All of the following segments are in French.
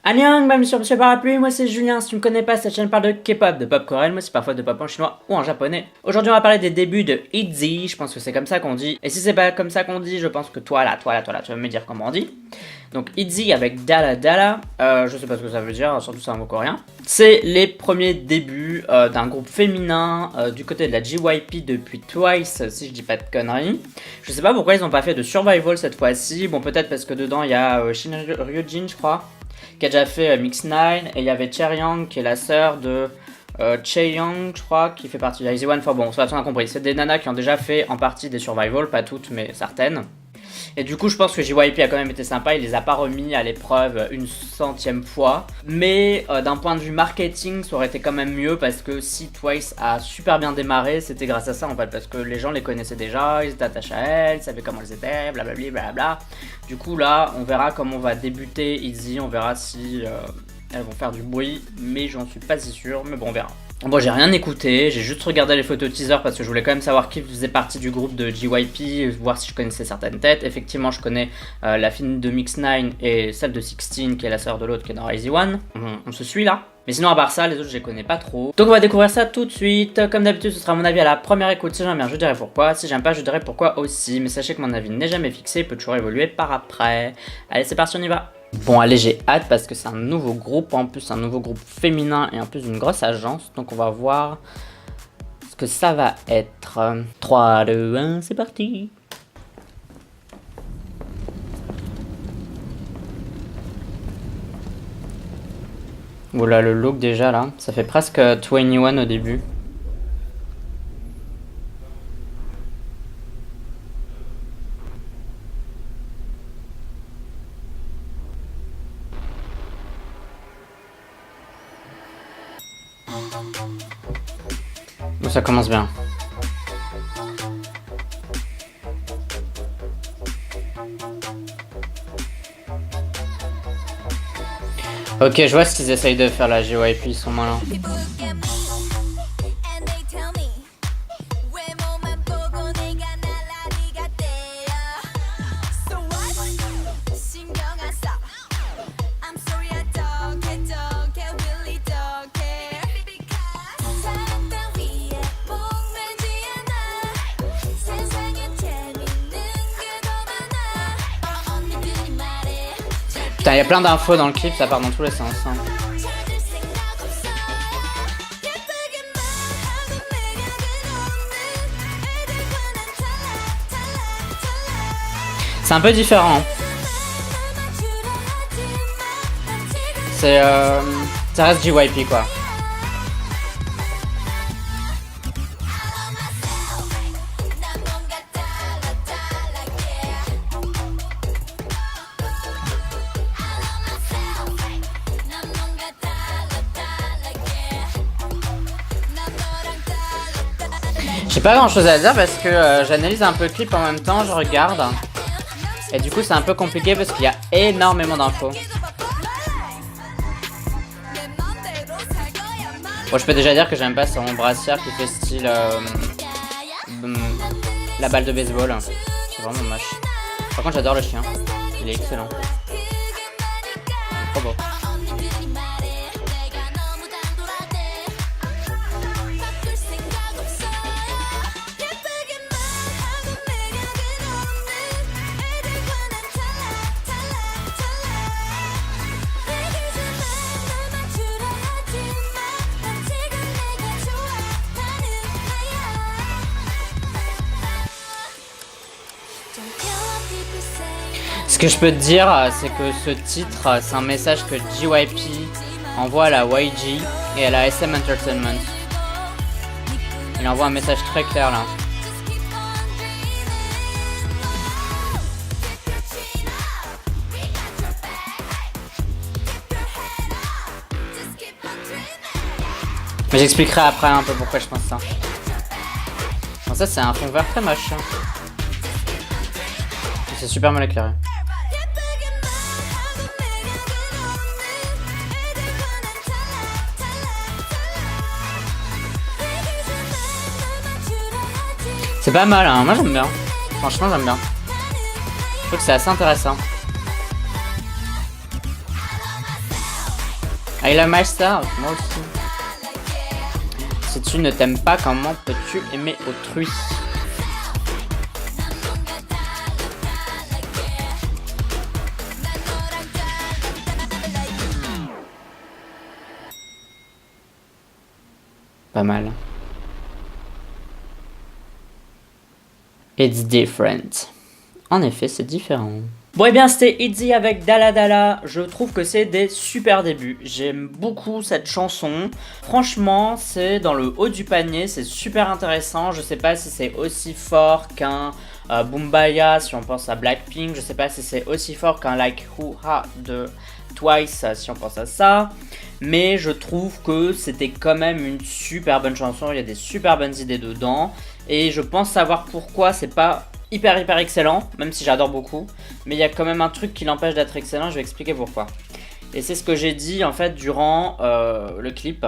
Annyeong, bienvenue sur Monsieur Parapluie, moi c'est Julien. Si tu me connais pas, cette chaîne parle de K-pop, de pop coréen, mais aussi parfois de pop en chinois ou en japonais. Aujourd'hui on va parler des débuts de ITZY, je pense que c'est comme ça qu'on dit. Et si c'est pas comme ça qu'on dit, je pense que toi là, tu vas me dire comment on dit. Donc ITZY avec Dala Dala, je sais pas ce que ça veut dire, surtout c'est un mot coréen. C'est les premiers débuts d'un groupe féminin du côté de la JYP depuis Twice, si je dis pas de conneries. Je sais pas pourquoi ils ont pas fait de Survival cette fois-ci, bon peut-être parce que dedans il y a Shin Ryujin je crois, qui a déjà fait Mix 9, et il y avait Chaeryeong qui est la sœur de Chaeyoung, je crois, qui fait partie de IZ*ONE. Enfin bon, ça on a compris, c'est des nanas qui ont déjà fait en partie des Survival, pas toutes mais certaines. Et du coup je pense que JYP a quand même été sympa, il les a pas remis à l'épreuve une centième fois. Mais d'un point de vue marketing ça aurait été quand même mieux, parce que si Twice a super bien démarré, c'était grâce à ça en fait, parce que les gens les connaissaient déjà, ils étaient attachés à elles, ils savaient comment elles étaient, blablabla blablabla. Du coup là on verra comment on va débuter ITZY, on verra si elles vont faire du bruit, mais j'en suis pas si sûr, mais bon on verra. Bon, j'ai rien écouté, j'ai juste regardé les photos teaser parce que je voulais quand même savoir qui faisait partie du groupe de JYP, voir si je connaissais certaines têtes. Effectivement, je connais la fille de Mix 9 et celle de 16 qui est la sœur de l'autre qui est dans IZ*ONE. On se suit là. Mais sinon, à part ça, les autres, je les connais pas trop. Donc, on va découvrir ça tout de suite. Comme d'habitude, ce sera mon avis à la première écoute. Si j'aime bien, je dirai pourquoi. Si j'aime pas, je dirai pourquoi aussi. Mais sachez que mon avis n'est jamais fixé, il peut toujours évoluer par après. Allez, c'est parti, on y va. Bon allez, j'ai hâte parce que c'est un nouveau groupe, en plus un nouveau groupe féminin et en plus une grosse agence. Donc on va voir ce que ça va être. 3, 2, 1, c'est parti. Oula, le look déjà là, ça fait presque 21 au début. Bon, ça commence bien. Ok, je vois ce qu'ils essayent de faire la JYP, ils sont malins. Putain, il y a plein d'infos dans le clip, ça part dans tous les sens. Hein. C'est un peu différent. C'est ça reste JYP quoi. J'ai pas grand chose à dire parce que j'analyse un peu le clip en même temps, je regarde. Et du coup c'est un peu compliqué parce qu'il y a énormément d'infos. Bon, je peux déjà dire que j'aime pas son brassière qui fait style la balle de baseball. C'est vraiment moche. Par contre j'adore le chien, il est excellent. Trop beau. Ce que je peux te dire, c'est que ce titre, c'est un message que JYP envoie à la YG et à la SM Entertainment. Il envoie un message très clair là. Mais j'expliquerai après un peu pourquoi je pense ça. Bon, ça c'est un fond vert très moche. C'est super mal éclairé. C'est pas mal, hein. Moi j'aime bien. Franchement j'aime bien. Je trouve que c'est assez intéressant. I love myself, moi aussi. Si tu ne t'aimes pas, comment peux-tu aimer autrui? Pas mal. It's different. En effet, c'est différent. Bon et bien c'était Itzy avec Dala Dala, je trouve que c'est des super débuts, j'aime beaucoup cette chanson, franchement c'est dans le haut du panier, c'est super intéressant, je sais pas si c'est aussi fort qu'un Boombayah si on pense à Blackpink, je sais pas si c'est aussi fort qu'un Like Who Ha de Twice si on pense à ça, mais je trouve que c'était quand même une super bonne chanson, il y a des super bonnes idées dedans, et je pense savoir pourquoi c'est pas hyper excellent, même si j'adore beaucoup, mais il y a quand même un truc qui l'empêche d'être excellent, je vais expliquer pourquoi. Et c'est ce que j'ai dit en fait durant le clip.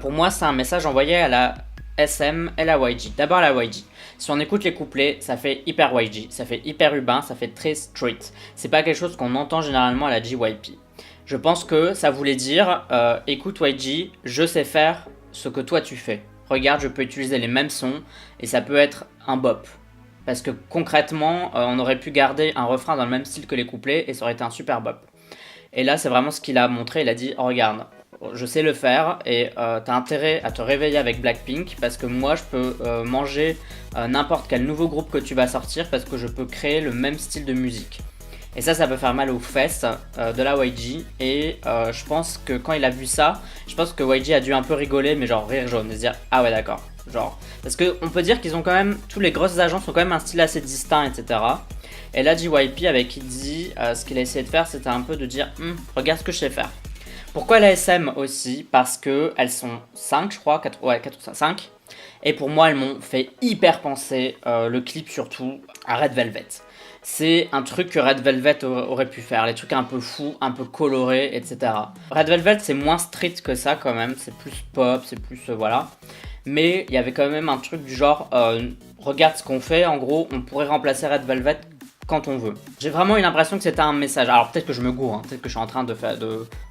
Pour moi c'est un message envoyé à la SM et la YG. D'abord la YG. Si on écoute les couplets, ça fait hyper YG, ça fait hyper urbain, ça fait très street. C'est pas quelque chose qu'on entend généralement à la JYP. Je pense que ça voulait dire, écoute YG, je sais faire ce que toi tu fais. Regarde, je peux utiliser les mêmes sons et ça peut être un bop. Parce que concrètement, on aurait pu garder un refrain dans le même style que les couplets et ça aurait été un super bop. Et là, c'est vraiment ce qu'il a montré. Il a dit, oh, regarde, je sais le faire et t'as intérêt à te réveiller avec Blackpink parce que moi, je peux manger n'importe quel nouveau groupe que tu vas sortir parce que je peux créer le même style de musique. Et ça peut faire mal aux fesses de la YG. Et je pense que quand il a vu ça, je pense que YG a dû un peu rigoler, mais genre rire jaune et se dire, ah ouais, d'accord. Genre, parce qu'on peut dire qu'ils ont quand même, tous les grosses agences ont quand même un style assez distinct, etc. Et là, JYP avec Itzy, ce qu'il a essayé de faire, c'était un peu de dire, regarde ce que je sais faire. Pourquoi la SM aussi? Parce que elles sont 5, je crois, 4 ou 5. Et pour moi, elles m'ont fait hyper penser, le clip surtout, à Red Velvet. C'est un truc que Red Velvet aurait pu faire, les trucs un peu fous, un peu colorés, etc. Red Velvet, c'est moins street que ça quand même, c'est plus pop, c'est plus, voilà. Mais il y avait quand même un truc du genre, regarde ce qu'on fait, en gros, on pourrait remplacer Red Velvet quand on veut. J'ai vraiment eu l'impression que c'était un message. Alors peut-être que je me gourre, peut-être que je suis en train de faire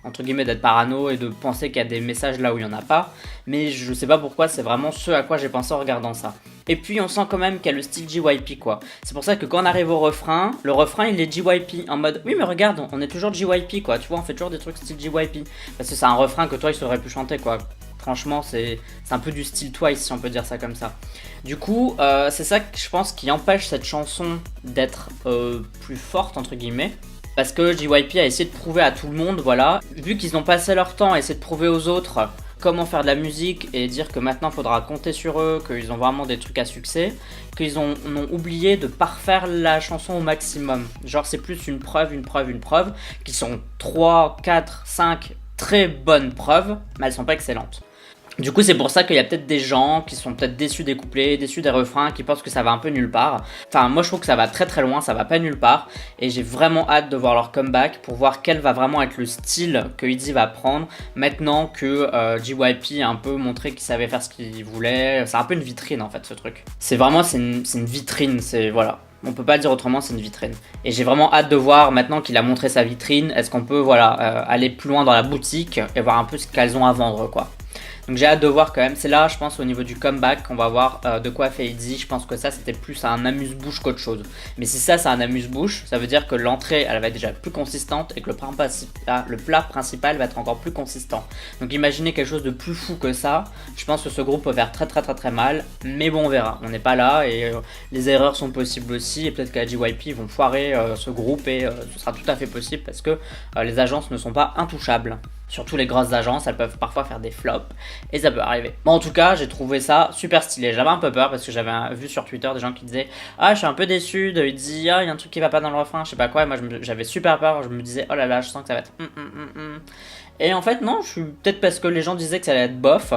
entre guillemets d'être parano et de penser qu'il y a des messages là où il n'y en a pas, mais je sais pas pourquoi, c'est vraiment ce à quoi j'ai pensé en regardant ça. Et puis on sent quand même qu'il y a le style JYP quoi. C'est pour ça que quand on arrive au refrain, le refrain il est JYP en mode oui mais regarde, on est toujours JYP quoi, tu vois, on fait toujours des trucs style JYP. Parce que c'est un refrain que toi il aurait pu chanter quoi. Franchement, c'est un peu du style Twice, si on peut dire ça comme ça. Du coup, c'est ça que je pense qui empêche cette chanson d'être plus forte, entre guillemets. Parce que JYP a essayé de prouver à tout le monde, voilà. Vu qu'ils ont passé leur temps à essayer de prouver aux autres comment faire de la musique et dire que maintenant il faudra compter sur eux, qu'ils ont vraiment des trucs à succès, qu'ils ont oublié de parfaire la chanson au maximum. Genre, c'est plus une preuve, qui sont 3, 4, 5 très bonnes preuves, mais elles sont pas excellentes. Du coup, c'est pour ça qu'il y a peut-être des gens qui sont peut-être déçus des couplets, déçus des refrains, qui pensent que ça va un peu nulle part. Enfin, moi je trouve que ça va très loin, ça va pas nulle part. Et j'ai vraiment hâte de voir leur comeback pour voir quel va vraiment être le style que Itzy va prendre. Maintenant que JYP a un peu montré qu'il savait faire ce qu'il voulait. C'est un peu une vitrine en fait ce truc. C'est une vitrine, c'est voilà. On peut pas le dire autrement, c'est une vitrine. Et j'ai vraiment hâte de voir maintenant qu'il a montré sa vitrine, est-ce qu'on peut voilà aller plus loin dans la boutique et voir un peu ce qu'elles ont à vendre quoi. Donc j'ai hâte de voir quand même, c'est là je pense au niveau du comeback qu'on va voir de quoi fait Itzy. Je pense que ça c'était plus un amuse-bouche qu'autre chose. Mais si ça c'est un amuse-bouche, ça veut dire que l'entrée elle va être déjà plus consistante et que le plat principal va être encore plus consistant. Donc imaginez quelque chose de plus fou que ça, je pense que ce groupe peut faire très mal. Mais bon on verra, on n'est pas là et les erreurs sont possibles aussi. Et peut-être qu'à JYP ils vont foirer ce groupe et ce sera tout à fait possible parce que les agences ne sont pas intouchables. Surtout les grosses agences, elles peuvent parfois faire des flops et ça peut arriver. Bon, en tout cas, j'ai trouvé ça super stylé. J'avais un peu peur parce que j'avais vu sur Twitter des gens qui disaient ah, je suis un peu déçu de Itzy, ah, il y a un truc qui va pas dans le refrain, je sais pas quoi. Et moi, j'avais super peur. Je me disais oh là là, je sens que ça va être. Et en fait, non, je suis peut-être parce que les gens disaient que ça allait être bof.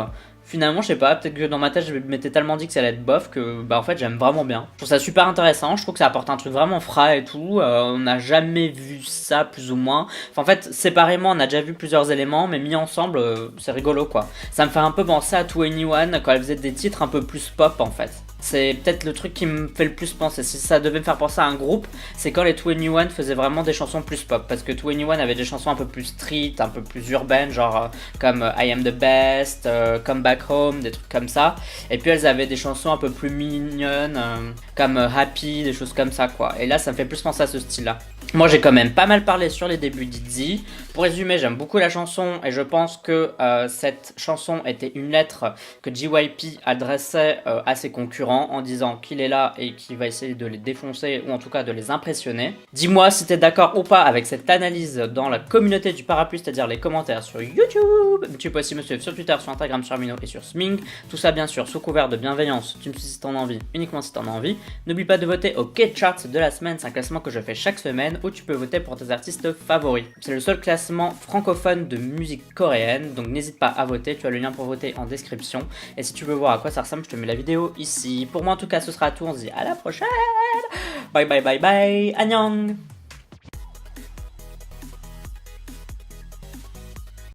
Finalement, je sais pas, peut-être que dans ma tête, je m'étais tellement dit que ça allait être bof que, bah, en fait, j'aime vraiment bien. Je trouve ça super intéressant, je trouve que ça apporte un truc vraiment frais et tout. On n'a jamais vu ça, plus ou moins. Enfin, en fait, séparément, on a déjà vu plusieurs éléments, mais mis ensemble, c'est rigolo, quoi. Ça me fait un peu penser à 2NE1 quand elle faisait des titres un peu plus pop, en fait. C'est peut-être le truc qui me fait le plus penser. Si ça devait me faire penser à un groupe, c'est quand les 21 faisaient vraiment des chansons plus pop. Parce que 21 avait des chansons un peu plus street, un peu plus urbaines, genre comme I Am the Best, Come Back Home, des trucs comme ça. Et puis elles avaient des chansons un peu plus mignonnes, comme Happy, des choses comme ça quoi. Et là, ça me fait plus penser à ce style-là. Moi, j'ai quand même pas mal parlé sur les débuts d'ITZY. Pour résumer, j'aime beaucoup la chanson et je pense que cette chanson était une lettre que JYP adressait à ses concurrents en disant qu'il est là et qu'il va essayer de les défoncer ou en tout cas de les impressionner. Dis-moi si t'es d'accord ou pas avec cette analyse dans la communauté du parapluie, c'est-à-dire les commentaires sur YouTube. Tu peux aussi me suivre sur Twitter, sur Instagram, sur Amino et sur Sming. Tout ça bien sûr sous couvert de bienveillance. Tu me suis si t'en as envie, uniquement si t'en as envie. N'oublie pas de voter au K-Charts de la semaine, c'est un classement que je fais chaque semaine où tu peux voter pour tes artistes favoris. C'est le seul classement francophone de musique coréenne, donc n'hésite pas à voter, tu as le lien pour voter en description. Et si tu veux voir à quoi ça ressemble, je te mets la vidéo ici. Pour moi en tout cas ce sera tout, on se dit à la prochaine. Bye bye bye bye, annyeong.